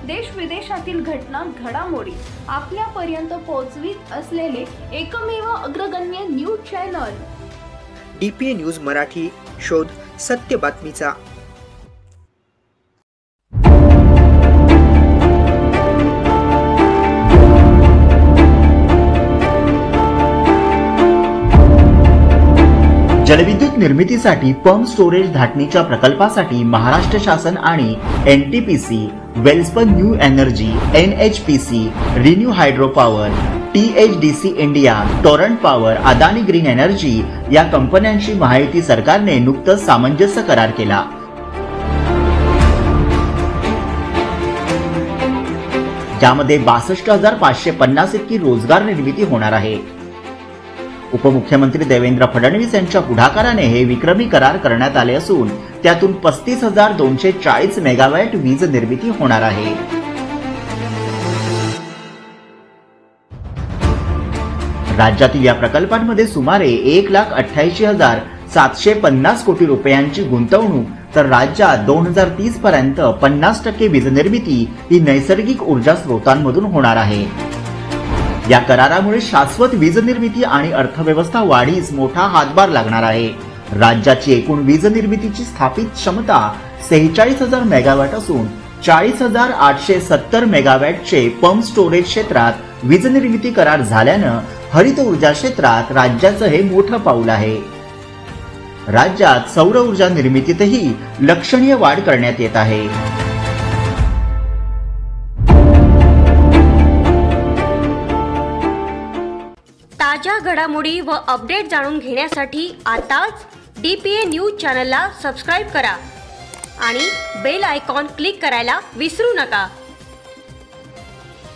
देश विदेशातील घटना घडामोडी आपल्यापर्यंत पोहोचवित असलेले एकमेव अग्रगण्य news channel DPA news Marathi. शोध सत्य बातमीचा. जलविद्युत निर्मितीसाठी पंप स्टोरेज धाटणीच्या प्रकल्पासाठी महाराष्ट्र शासन आणि NTPC, Welspun new energy, NHPC, renew hydro power, THDC India, Torrent power, Adani green energy या कंपन्यांशी महायुती सरकारने नुकतंच सामंजस्य करार केला. ज्यामध्ये 62,550 इतकी रोजगार निर्मिती होणार आहे. उपमुख्यमंत्री देवेंद्र फडणवीस यांच्या पुढाकाराने हे विक्रमी करार करण्यात आले असून त्यातून 35,240 मेगावॅट वीज निर्मिती होणार आहे. राज्यातील या प्रकल्पांमध्ये सुमारे 1,88,750 कोटी रुपयांची गुंतवणूक, तर राज्यात 2030 पर्यंत 50% वीज निर्मिती ही नैसर्गिक ऊर्जा स्रोतांमधून होणार आहे. या करारामुळे शाश्वत वीज निर्मिती आणि अर्थव्यवस्था वाढीस मोठा हातभार लागणार आहे. राज्याची एकूण वीज निर्मितीची स्थापित क्षमता 46,000 मेगावॅट असून 40,870 मेगावॅटचे पंप स्टोरेज क्षेत्रात वीज निर्मिती करार झाल्यानं हरित ऊर्जा क्षेत्रात राज्याचं हे मोठं पाऊल आहे. राज्यात सौर ऊर्जा निर्मितीतही लक्षणीय वाढ करण्यात येत आहे. ताज्या घडामोडी व अपडेट जाणून घेण्यासाठी आताच DPA न्यूज चॅनलला सबस्क्राइब करा आणि बेल आयकॉन क्लिक करायला विसरू नका.